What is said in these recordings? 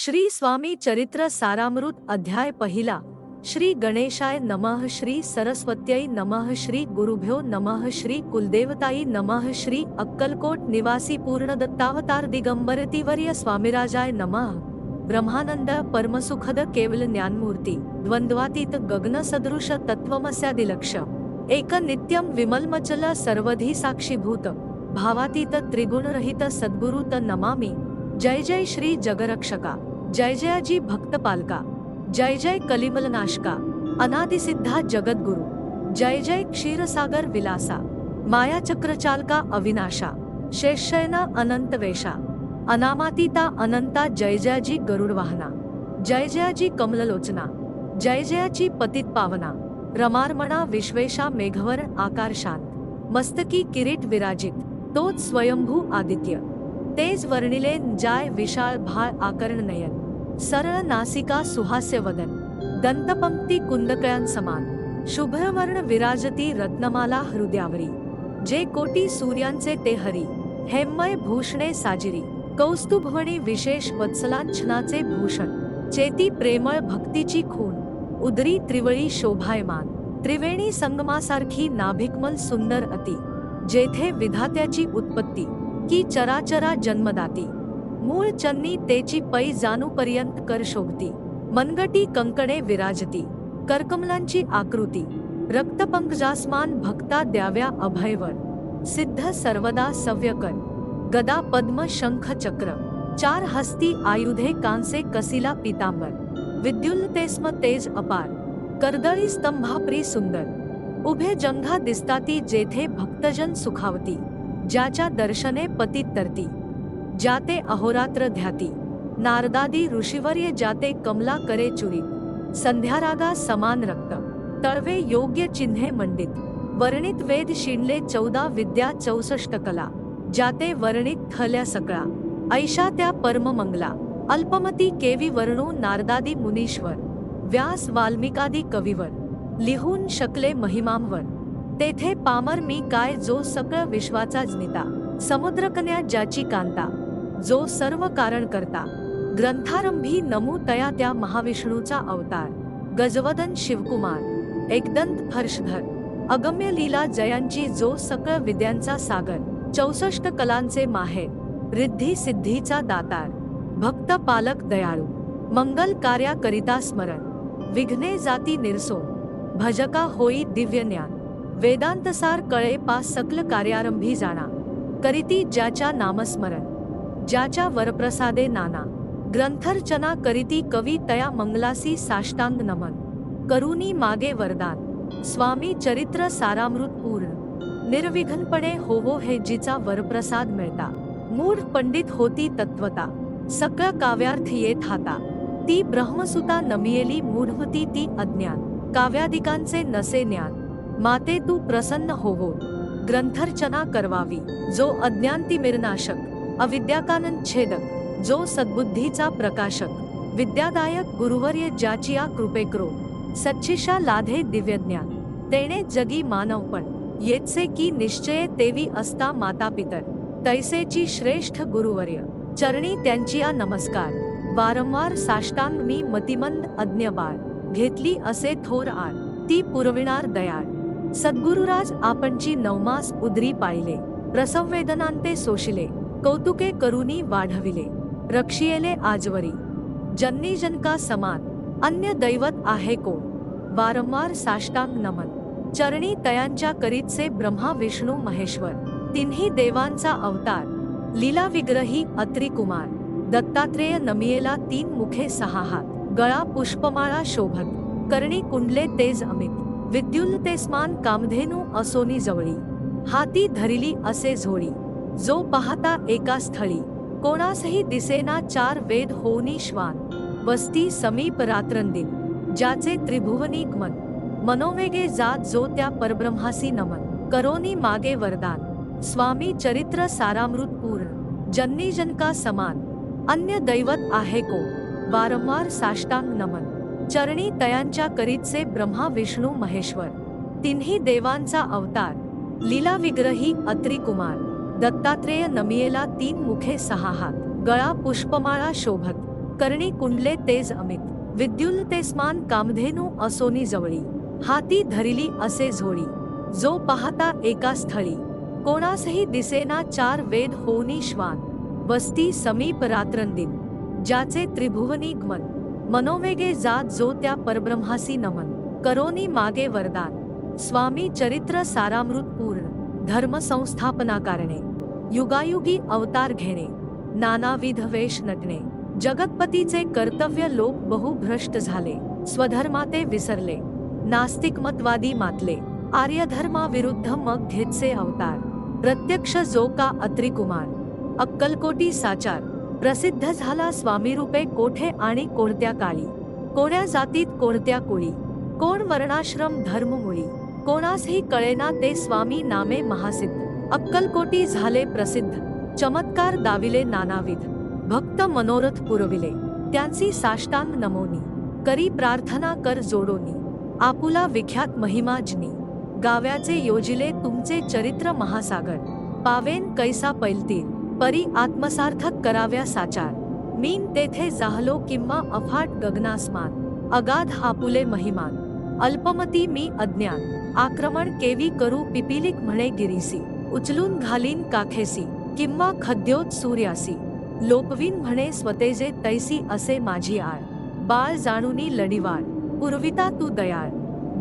श्री स्वामी चरित्र सारामृत अध्याय पहिला। श्री गणेशाय नमः, श्री सरस्वत्यै नमः, श्री गुरुभ्यो नमः, श्री कुलदेवताई नमः, श्री अक्कलकोट निवासी पूर्णदत्तावतार दिगंबरतिवर्य स्वामीराजाय नमः। ब्रह्मानंद परमसुखद केवल ज्ञानमूर्ती द्वंद्वातीत गगन सदृश तत्वमस्यादिलक्ष एक नित्यम विमलमचल सर्वधी साक्षीभूत भावातीत त्रिगुणरहित सद्गुरुत नमामि। जय जय श्री जगरक्षका, जय जयाजी भक्तपालका, जय जय कलिमलनाशका, अनादिसिद्धा जगद्गुरु, जय जय क्षीरसागर विलासा, माया चक्रचालका अविनाशा, शेषशयना अनंतवेशा, अनामातीता अनंता, जय जयाजी गरुडवाहना, जय जयाजी कमललोचना, जय जयाची पतित पावना, रमारमणा विश्वेशा, मेघवर्ण आकार शांत, मस्तकी किरीट विराजित, तोच स्वयंभू आदित्य, तेज वर्णिले जाय विशाल भाळ आकर्ण नयन, सरळ नासिका सुहास्य वदन, दंतपंक्ती कुंदकळ्यांसमान, शुभ्रवर्ण विराजती रत्नमाला हृदयावरी, जे कोटी सूर्यांचे ते हरी, हेममय भूषणे साजिरी, कौस्तुभवणी विशेष वत्सलांछनाचे भूषण, चेती प्रेमळ भक्तीची खून, उदरी त्रिवळी शोभायमान, त्रिवेणी संगमासारखी नाभिकमल सुंदर अति, जेथे विधात्याची उत्पत्ती की चराचरा जन्मदाती, मूळ चन्नी तेची पै जाणूपर्यंत कर शोभती, मनगटी कंकणे विराजती, करकमलांची आकृती, रक्तपंकजासमान भक्ता द्याव्या अभयवर, सिद्ध सर्वदा सव्यकर, गदा पद्म शंख चक्र, चार हस्ती आयुधे कांसे कसिला पीतांबर, विद्युल्लतेस्म तेज अपार, कर्दळी स्तंभाप्री सुंदर, उभे जंघा दिसताती जेथे भक्तजन सुखावती, ज्याच्या दर्शने पतित तरती, जाते अहोरात्र ध्याती, नारदादी ऋषिवर्य जाते कमला करे चुरी, संध्यारागा समान रक्त, तळवे योग्य चिन्हे मंडित, वर्णित वेद शिणले 14 विद्या 64 कला, जाते वर्णित थल्या सकळा, ऐशा त्या परम मंगला, अल्पमती केवी वर्णू नारदादी मुनीश्वर, व्यास वाल्मिकादी कविवर, लिहून शकले महिमांवर, तेथे पामर मी काय जो सकळ विश्वाचा जनिता, समुद्रकन्या ज्याची कांता, जो सर्व कारण करता, ग्रंथारंभी नमू तया त्या महाविष्णूचा अवतार, गजवदन शिवकुमार, एकदंत हर्षधर, अगम्य लीला जयांची, जो सकळ विद्यांचा सागर, 64 कलांचे माहेर, रिद्धी सिद्धीचा दातार, भक्त पालक दयाळू, मंगल कार्या करिता स्मरण, विघ्ने जाती निरसो, भजका होई दिव्य ज्ञान, वेदांतसार कळे पा सकल कार्यारंभी जाणा, करीती ज्याच्या नामस्मरण, ज्याच्या वरप्रसादे नाना, ग्रंथरचना करीती कवी तया मंगलासी साष्टांग नमन, करुनी मागे वरदान, स्वामी चरित्र सारामृत पूर्ण, निर्विघ्नपणे होवो हे जिचा वरप्रसाद मिळता, मूढ पंडित होती तत्वता, सकळ काव्यार्थ येत हाता, ती ब्रह्मसुता नमियेली मूढवती ती अज्ञान, काव्यादिकांचे नसे ज्ञान, माते तू प्रसन्न होवो, ग्रंथरचना करवावी, जो अज्ञानतिमिरनाशक, अविद्याकानन छेदक, जो सद्बुद्धीचा प्रकाशक, विद्यादायक गुरुवर्य ज्याचिया कृपेकरो, सच्चिषा लाधे दिव्यज्ञान, तेणे जगी मानवपण, येतसे की निश्चये तेवी असता मातापितर, तैसेची श्रेष्ठ गुरुवर्य, चरणी त्यांचिया नमस्कार, वारंवार साष्टांग मी मतिमंद अज्ञ बाळ, घेतली असे थोर आळ, ती पुरविणार दयाळ, सद्गुरुराज आपणची नवमास उदरी पाळिले, प्रसववेदनांते सोशिले, कौतुके करुनी वाढविले, रक्षियेले आजवरी, जन्नी जनका समान, अन्य दैवत आहे कोण, वारंवार साष्टांग नमन, चरणी तयांच्या करीतसे ब्रह्मा विष्णू महेश्वर, तिन्ही देवांचा अवतार, लीला विग्रही अत्री कुमार, दत्तात्रेय नमियेला 3 मुखे 6 हात, गळा पुष्पमाळा शोभत, कर्णी कुंडले तेज अमित, विद्युल्लतेस्मान कामधेनू असोनी जवळी, हाती धरिली असे झोळी, जो पाहता एका स्थळी, कोणासही दिसेना 4 वेद होनी श्वान, वस्ती समीप रात्रंदिन, ज्याचे त्रिभुवनी गमन, मनोवेगे जात जो त्या परब्रह्मासी नमन, करोनी मागे वरदान, स्वामी चरित्र सारामृत पूर्ण, जन्नी जनका समान, अन्य दैवत आहे को, वारंवार साष्टांग नमन, चरणी तयांच्या करीतसे ब्रह्मा विष्णू महेश्वर, तिन्ही देवांचा अवतार, लीला विग्रही अत्री कुमार, दत्तात्रेय नमियेला 3 मुखे 6 हात, गळा पुष्पमाळा शोभत, कर्णी कुंडले तेज अमित, विद्युल ते स्मान कामधेनू असोनी जवळी, हाती धरिली असे झोळी, जो पाहता एका स्थळी, कोणासही दिसेना चार वेद होनी श्वान, वस्ती समीप रात्रंदिन, ज्याचे त्रिभुवनी गमन, मनोवेगे जात जो त्या परब्रह्मासी नमन, करोनी मागे वरदान, स्वामी चरित्र सारामृत पूर्ण, धर्म संस्थापना कारणे, युगायुगी अवतार घेणे, नानाविध वेश नटणे, जगतपतीचे कर्तव्य लोक बहुभ्रष्ट झाले, स्वधर्माते विसरले, नास्तिकमतवादी मातले, आर्यधर्माविरुद्ध मग घेतसे अवतार, प्रत्यक्ष जो का अत्रिकुमार, अक्कलकोटी साचार, प्रसिद्ध झाला स्वामीरूपे कोठे आणि कोणत्या काळी, कोण्या जातीत कोणत्या कुळी, कोण वर्णाश्रम धर्ममुळी, कोणासही कळेना ते स्वामी नामे महासिद्ध, अक्कलकोटी झाले प्रसिद्ध, चमत्कार दाविले नानाविध, भक्त मनोरथ पुरविले, त्यांची साष्टांग नमोनी, करी प्रार्थना कर जोडोनी, आपुला विख्यात महिमाजनी, गाव्याचे योजिले तुमचे चरित्र महासागर, पावेन कैसा पैलतील, परी आत्मसार्थक कराव्या साचार, मीन तेथे जाहलो किंवा अफाट गगनासमान, अगाध आपुले महिमान, अल्पमती मी अज्ञान, आक्रमण केवी करू पिपिलिक म्हणे गिरीसी, उचलून घालीन काखेसी, किंवा खद्योत सूर्यासी, लोपवीन म्हणे स्वतेजे तैसी असे माझी आळ, बाळ जाणूनी लढिवाळ, पुरविता तू दयाळ,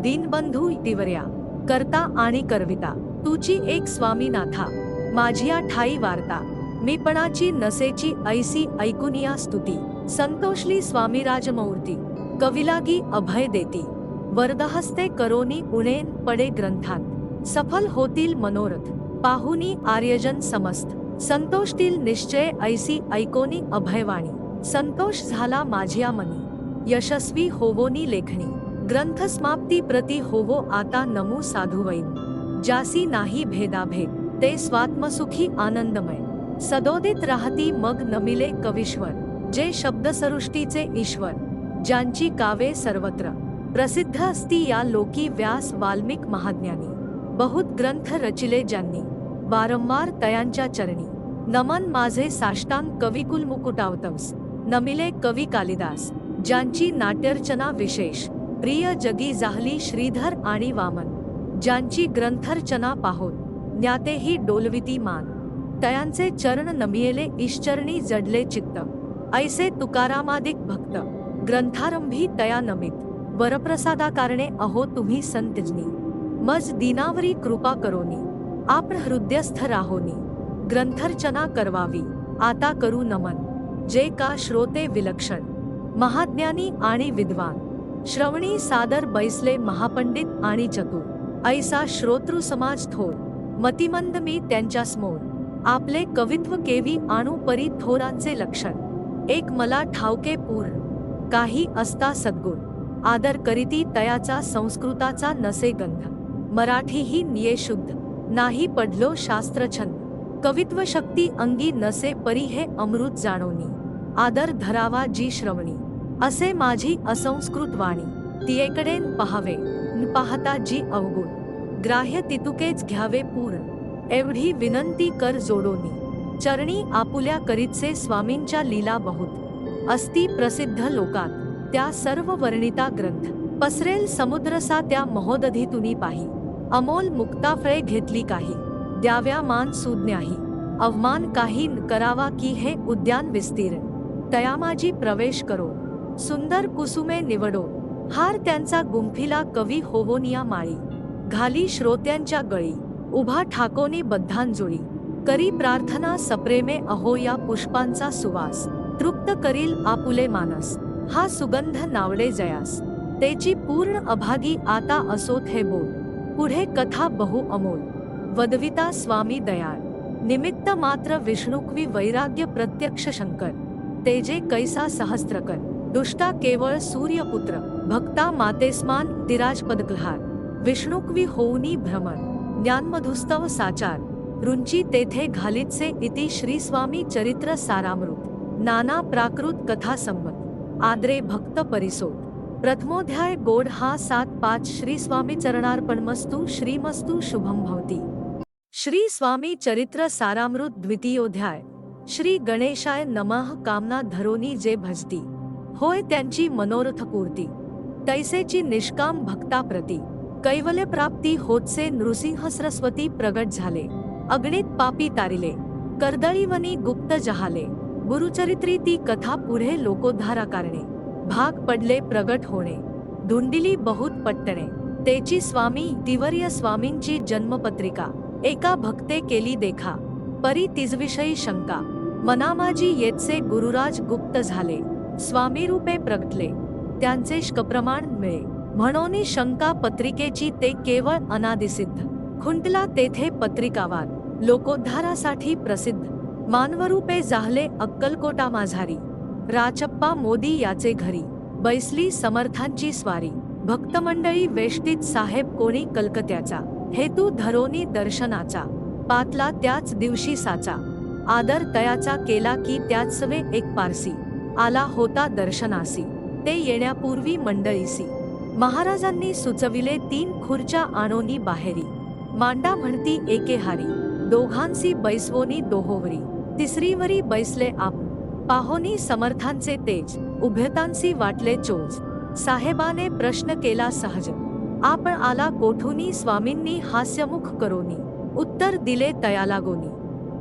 दीनबंधू तिवर्या, करता आणि करविता, तुची एक स्वामीनाथा, माझिया ठाई वार्ता, मीपणाची नसेची ऐसी ऐकुनिया स्तुती, संतोषली स्वामी राजमूर्ती, कविलागी अभय देती, वरदहस्ते करोनी उणेन पडे ग्रंथांत, सफल होतील मनोरथ, पाहुनी आर्यजन समस्त, संतोषतील निश्चय ऐसी ऐकोनी अभयवाणी, संतोष झाला माझिया मनी, यशस्वी होवोनी लेखणी, ग्रंथ समाप्ती प्रति होवो आता नमू साधुवैन, जासी नाही भेदाभेद, ते स्वात्मसुखी आनंदमय, सदोदित राहती मग नमिले कवीश्वर, जे शब्दसृष्टीचे ईश्वर, ज्यांची कावे सर्वत्र प्रसिद्ध असती या लोकी, व्यास वाल्मिक महाज्ञानी, बहुत ग्रंथ रचिले ज्यांनी, वारंवार तयांच्या चरणी, नमन माझे साष्टांग कविकुल मुकुटावतंस, नमिले कवी कालिदास, ज्यांची नाट्यर्चना विशेष, प्रिय जगी जाहली श्रीधर आणि वामन, ज्यांची ग्रंथरचना पाहोन, ज्ञातेही डोलविती मान, तयांचे चरण नमियेले ईश्चरणी जडले चित्त, ऐसे तुकारामादिक भक्त, ग्रंथारंभी तया नमित, वरप्रसादा कारणे अहो तुम्ही संतजनी, मज दीनावरी कृपा करोनी, आपण हृदयस्थ राहोनी, ग्रंथरचना करवावी, आता करू नमन, जे का श्रोते विलक्षण, महाज्ञानी आणि विद्वान, श्रवणी सादर बैसले महापंडित आणि चतुर, ऐसा श्रोतृ समाज थोर, मतिमंद मी त्यांच्या समोर, आपले कवित्व केवी आणू परी थोरांचे लक्षण, एक मला ठावके पूर्ण, काही असता सद्गुण, आदर करीती तयाचा संस्कृताचा नसे गंध, मराठी ही निये शुद्ध, नाही पडलो शास्त्र छंद, कवित्व शक्ती अंगी नसे परी हे अमृत जाणोनी, आदर धरावा जी श्रवणी, असे माझी असंस्कृत वाणी, तियेकडेन पहावे न पाहता जी अवगुण, ग्राह्य तितुकेच घ्यावे पूर्ण, एवढी विनंती कर जोडोनी, चरणी आपुल्या करीतसे स्वामींच्या लीला बहुत, असती प्रसिद्ध लोकात, त्या सर्व वर्णिता ग्रंथ, पसरेल समुद्रसा त्या महोदधीतुनी पाही, अमोल मुक्ताफळे घेतली काही, द्याव्या मान सुज्ञाही, अवमान काही करावा की हे उद्यान विस्तीर्ण, तयामाजी प्रवेश करो, सुंदर कुसुमे निवडो, हार त्यांचा गुंफिला कवी होवोनिया माळी, घाली श्रोत्यांच्या गळी, उभा ठाकोनी बद्धांजुळी, करी प्रार्थना सप्रेमे अहो या पुष्पांचा सुवास, तृप्त करील आपुले मानस, हा सुगंध नावडे जयास, तेची पूर्ण अभागी आता असोत हे बोल, पुढे कथा बहु अमोल, वदविता स्वामी दयाळ, निमित्त मात्र विष्णुक्वी वैराग्य प्रत्यक्ष शंकर, तेजे कैसा सहस्त्रकर, दुष्टा केवळ सूर्यपुत्र, भक्ता मातेस्मान तिराजपदकल्हार, विष्णुक्वी होऊनी भ्रमर, ज्ञानमधुस्तव साचार, रुंची तेथे घालीतसे इति श्री स्वामी चरित्र सारामृत, नाना प्राकृत कथा संमत, आदरे भक्त परिसोत, प्रथमोध्याय गोड हा 7-5 श्री स्वामी चरणार्पणमस्तु श्रीमस्तु शुभम भवती। श्री स्वामी चरित्र सारामृत द्वितीयोध्याय। श्री गणेशाय नमः। कामना धरोनी जे भजती होय त्यांची मनोरथपूर्ती तैसेची निष्काम भक्ताप्रती कैवल्य प्राप्ती होतसे नृसिंह सरस्वती प्रगट झाले अगणित पापी तारिले कर्दळीवनी गुप्त जहाले गुरुचरित्री ती कथा पुढे लोकोद्धारा कारणे भाग पडले प्रगट होणे धुंडिली बहुत पट्टणे तेची स्वामी तिवर्य स्वामींची जन्मपत्रिका एका भक्ते केली देखा परी तिजविषयी शंका मनामाजी येतसे गुरुराज गुप्त झाले स्वामी रूपे प्रगटले त्यांचे शकप्रमाण मिळे म्हणून शंका पत्रिकेची ते केवळ अनादिसिद्ध खुंटला तेथे पत्रिकावाद लोकोद्धारासाठी प्रसिद्ध मानवरूपे जाहले अक्कलकोटा माझारी राचप्पा मोदी याचे घरी बैसली समर्थांची स्वारी भक्तमंडळी वेष्टीत साहेब कोणी कलकत्याचा हेतू धरोनी दर्शनाचा पातला त्याच दिवशी साचा आदर तयाचा केला की त्याचवे एक पारसी आला होता दर्शनासी ते येण्यापूर्वी मंडळीसी महाराजांनी सुचविले 3 खुर्च्या आणोनी बाहेरी मांडा म्हणती एके हारी दोघांसी बैसवोनी दोहोवरी तिसरीवरी बैसले आप पाहोनी समर्थांचे तेज उभयतांसी वाटले चोज साहेबाने प्रश्न केला सहज आपण आला कोठूनी स्वामींनी हास्यमुख करोनी उत्तर दिले तयालागोनी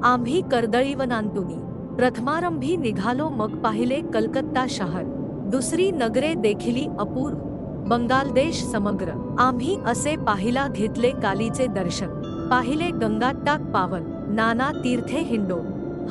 आम्ही कर्दळीवनांतुनी प्रथमारंभी निघालो मग पाहिले कलकत्ता शहर दुसरी नगरे देखिली अपूर्व बंगाल देश समग्र आम्ही असे पाहिला घेतले कालीचे दर्शन पाहिले गंगाटाक पावन नाना तीर्थे हिंडो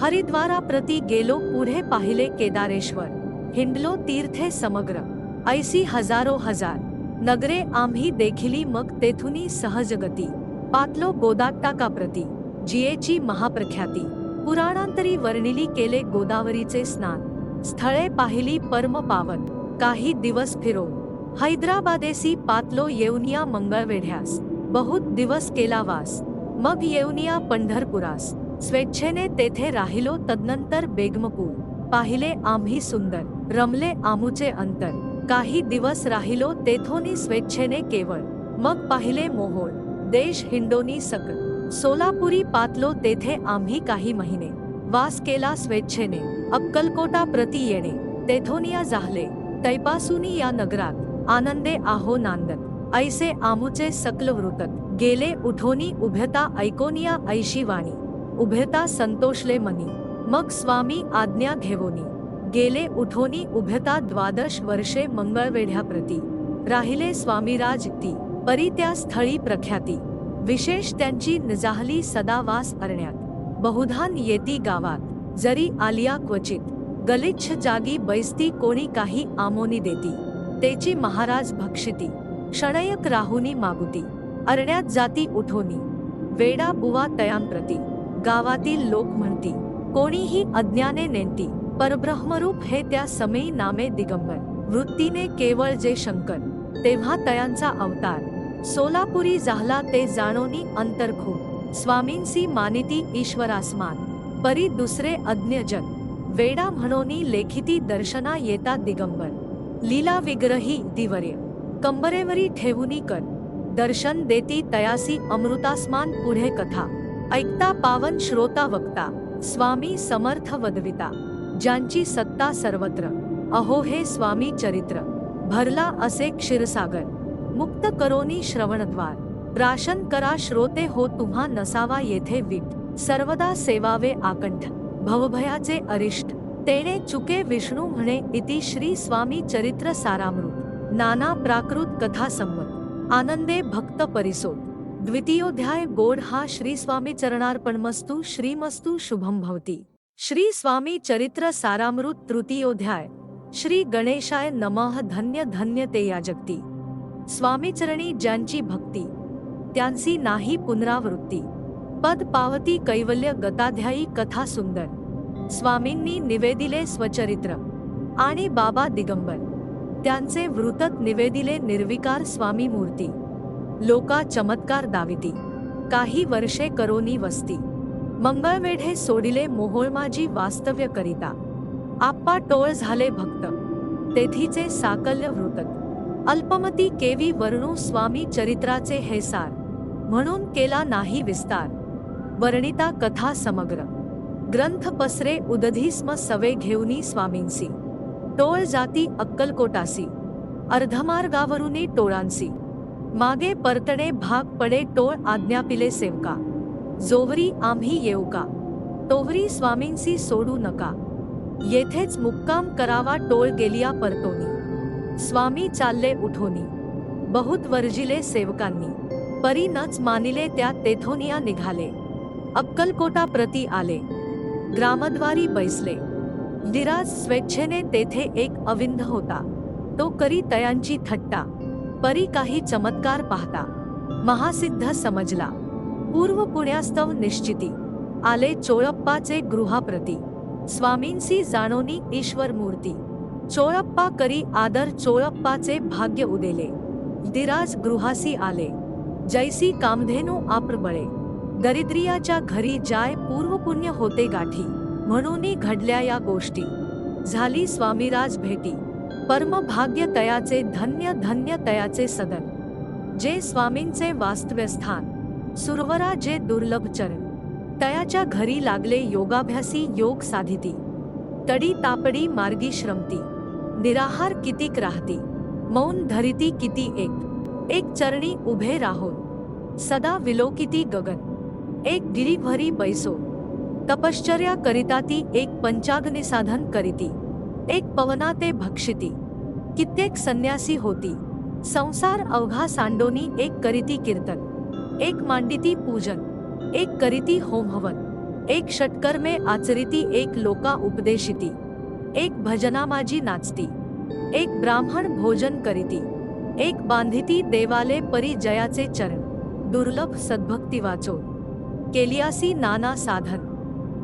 हरिद्वारा प्रति गेलो पुढे पाहिले केदारेश्वर हिंडलो तीर्थे समग्र ऐसी हजारो हजार नगरे आम्ही देखिली मग तेथुनी सहजगती पातलो गोदाटाका प्रति जियेची महाप्रख्याती पुराणांतरी वर्णिली केले गोदावरीचे स्नान स्थळे पाहिली परम पावन काही दिवस फिरून हैदराबादेसी पातलो येऊनिया मंगळवेढ्यास बहुत दिवस केला वास मग येऊनिया पंढरपुरास स्वेच्छेने तेथे राहिलो तदनंतर बेगमपूर पाहिले आम्ही सुंदर रमले आमुचे अंतर काही दिवस राहिलो तेथोनी स्वेच्छेने केवळ मग पाहिले मोहोळ देश हिंडोनी सकल सोलापुरी पातलो तेथे आम्ही काही महिने वास केला स्वेच्छेने अक्कलकोटा प्रति येणे तेथोनिया जाहले तैपासूनी या नगरात आनंदे आहो नांदत ऐसे आमुचे सकल वृतत गेले उठोनी उभ्यता ऐकोनिया ऐशी वाणी उभ्यता संतोषले मनी मग स्वामी आज्ञा घेवोनी गेले उठोनी उभ्यता 12 वर्षे मंगळवेढ्याप्रती राहिले स्वामीराज ती परी त्या स्थळी प्रख्याती विशेष त्यांची निजाहली सदावास अरण्यात बहुधान येती गावात जरी आलिया क्वचित गलिच्छ जागी बैसती कोणी काही आमोनी देती तेची महाराज भक्षिती क्षणयक राहुनी मागुती अरण्यात जाती उठोनी वेडा बुवा तयांप्रती गावातील लोक म्हणती कोणीही अज्ञाने नेंती परब्रह्मरूप हे त्या समयी नामे दिगंबर वृत्तीने केवळ जे शंकर तेव्हा तयांचा अवतार सोलापुरी जाहला ते जाणोनी अंतर्खू स्वामींसी मानिती ईश्वरासमान परी दुसरे अज्ञजन वेडा म्हणोनी लेखिती दर्शना येता दिगंबर लीला विग्रही दिवर्य कंबरेवरी ठेवुनी कर दर्शन देती तयासी अमृतासमान पुढे कथा ऐकता पावन श्रोता वक्ता स्वामी समर्थ वदविता ज्यांची सत्ता सर्वत्र अहो हे स्वामी चरित्र भरला असे क्षीरसागर मुक्त करोनी श्रवणद्वार प्राशन करा श्रोते हो तुम्हा नसावा येथे वीट सर्वदा सेवावे आकंठ भवभयाचे अरिष्ट तेणे चुके विष्णू म्हणे इति श्री स्वामी चरित्र सारामृत नाना प्राकृत कथा संमत आनंदे भक्त परिसोत द्वितीयोध्याय गोड हा श्री स्वामी चरणार्पणमस्तु श्रीमस्तु शुभम भवती श्री स्वामी चरित्र सारामृत तृतीयोध्याय श्री गणेशाय नमः धन्य धन्य ते या जगती स्वामीचरणी ज्यांची भक्ती त्यांची नाही पुनरावृत्ती पद पावती कैवल्य गताध्यायी कथा सुंदर स्वामींनी निवेदिले स्वचरित्र आणि बाबा दिगंबर त्यांचे वृत्त निवेदिले निर्विकार स्वामी मूर्ती लोका चमत्कार दाविती काही वर्षे करोनी वस्ती मंगळवेढे सोडिले मोहोळमाजी वास्तव्य करिता आप्पा टोळ झाले भक्त तेथीचे साकल्य वृत्त अल्पमती केवी वर्णू स्वामी चरित्राचे हे सार म्हणून केला नाही विस्तार वर्णिता कथा समग्र ग्रंथ पसरे उदधीस्म सवे घेऊनी स्वामींसी टोळ जाती अक्कलकोटासी, अर्धमार्गावरुनी टोळांसी, मागे परतणे भाग पडे टोळ आज्ञापिले सेवका, जोवरी आम्ही येऊ का, तोवरी स्वामींसी सोडू नका, येथेच मुक्काम करावा टोळ गेलिया परतोनी, स्वामी चालले उठोनी, बहुत वर्जिले सेवकांनी, परी नच मानिले त्या तेथोनिया निघाले, अक्कलकोटा प्रती आले, ग्रामद्वारी बैसले, धीराज स्वेच्छेने तेथे एक अविंध होता, तो करी तयांची थट्टा, परी काही चमत्कार पाहता, महासिद्ध समजला, पूर्व पुण्यास्तव निश्चिती, आले चोळप्पाचे गृहाप्रती, स्वामींसी जाणोनी ईश्वर मूर्ती, चोळप्पा करी आदर चोळप्पाचे भाग्य उदेले, धीराज गृहासी आले, जैसी कामधेनू आप्रबळे, दरिद्रियाच्या घरी जाय पूर्वपुण्य होते गाठी, म्हणूनी घडल्या या गोष्टी, झाली स्वामीराज भेटी, परम भाग्य तयाचे धन्य धन्य तयाचे सदन, जे स्वामींचे वास्तव्यस्थान, सुरवरा जे दुर्लभ चरण, तयाच्या घरी लागले योगाभ्यासी योग साधिती, तडी तापडी मार्गी श्रमती, निराहार कितीक राहती, मौन धरिती किती एक चरणी उभे राहोन, सदा विलोकिती गगन, एक गिरीभरी बैसो, तपश्चर्या करिता ती एक पंचाग्निसाधन करीती, एक पवनाते भक्षिती, कित्येक संन्यासी होती, संसार अवघा सांडोनी एक करीती कीर्तन, एक मांडिती पूजन, एक करीती होमहवन, एक षटकर्मे आचरिती, एक लोका उपदेशिती, एक भजनामाजी नाचती, एक ब्राह्मण भोजन करीती, एक बांधिती देवाले परी जयाचे चरण, दुर्लभ सद्भक्ती वाचो, केलियासी नाना साधन,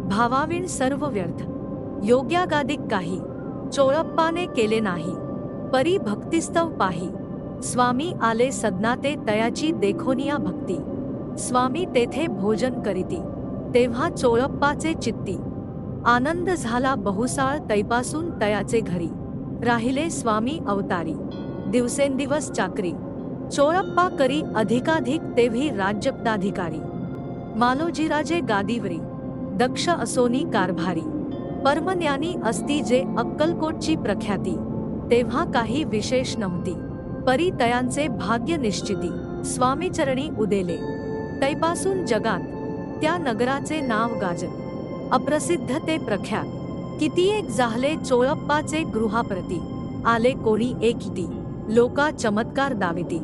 भावाविण सर्व व्यर्थ, योग्यागादिक काही, चोळप्पाने केले नाही, परी भक्तिस्तव पाही, स्वामी आले सदनाते तयाची देखोनिया भक्ती, स्वामी तेथे भोजन करीती, तेव्हा चोळप्पाचे चित्ती, आनंद झाला बहुसाळ तैपासून तयाचे घरी, राहिले स्वामी अवतारी, दिवसेंदिवस चाकरी, चोळप्पा करी अधिकाधिक तेव्ही राज्यपदाधिकारी, मालोजीराजे गादीवरी, दक्ष असोनी कारभारी, परमज्ञानी असती जे अक्कलकोटची प्रख्याती, तेव्हा काही विशेष नव्हती, परी तयांचे भाग्य निश्चिती, स्वामीचरणी उदेले, तैपासून जगात त्या नगराचे नाव गाजत, अप्रसिद्ध ते प्रख्यात, कितीएक जाहले चोळप्पाचे गृहाप्रती, आले कोणी एकटी, लोका चमत्कार दाविती,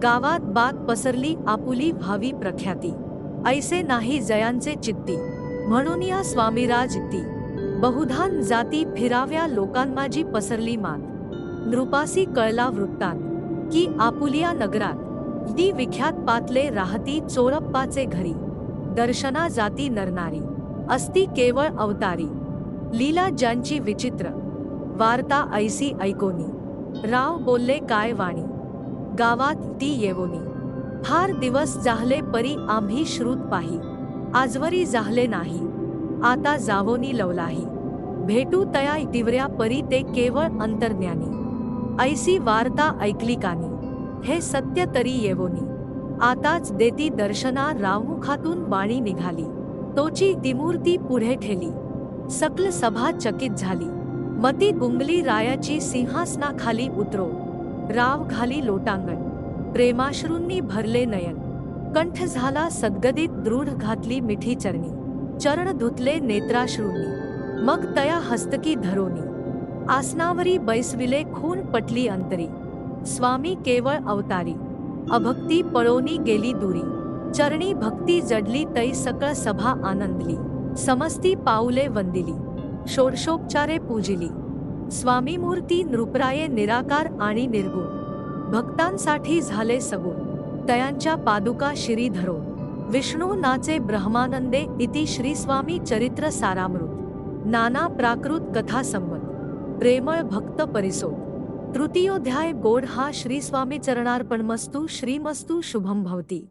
गावात बात पसरली आपुली व्हावी प्रख्याती, ऐसे नाही जयांचे चित्ती, म्हणून या स्वामीराज ती, बहुधान जाती फिराव्या लोकांमाजी पसरली मात, नृपासी कळला वृत्तांत, की आपुलिया नगरात, ती विख्यात पातले राहती चोळप्पाचे घरी, दर्शना जाती नरनारी, असती केवळ अवतारी, लीला ज्यांची विचित्र, वार्ता ऐसी ऐकोनी, राव बोलले काय वाणी, गावात ती येवोनी, फार दिवस जाहले परी आम्ही श्रुत पाही, आजवरी जाहले नाही, आता जावोनी लवलाही, भेटू तया तिवऱ्या परी ते केवळ अंतर्ज्ञानी, ऐसी वार्ता ऐकली कानी, हे सत्य तरी येवोनी, आताच देती दर्शना रावमुखातून वाणी निघाली, तोची दिमूर्ती पुढे ठेली, सकल सभा चकित झाली, मती गुंगली रायाची सिंहासनाखाली उतरो, राव घाली लोटांगण, प्रेमाश्रूंनी भरले नयन, कंठ झाला सद्गदित दृढ घातली मिठी चरणी, चरण धुतले नेत्राश्रूंनी, मग तया हस्तकी धरोनी, आसनावरी बैसविले खून पटली अंतरी, स्वामी केवळ अवतारी, अभक्ती पळोनी गेली दुरी, चरणी भक्ती जडली तै सकळ सभा आनंदली, समस्ती पाऊले वंदिली, षोडशोपचारे पूजिली, स्वामी मूर्ती नृपराये निराकार आणि निर्गुण, भक्तांसाठी झाले सगुण, तयांच्या पादुका शिरी धरो, विष्णू नाचे ब्रह्मानंदे इति श्री स्वामी चरित्र सारामृत, नाना प्राकृत कथा संमत, प्रेमळ भक्त परिसोत, तृतीयोध्याय गोड हा श्री स्वामी चरणार्पणमस्तु, श्रीमस्तु शुभम भवती।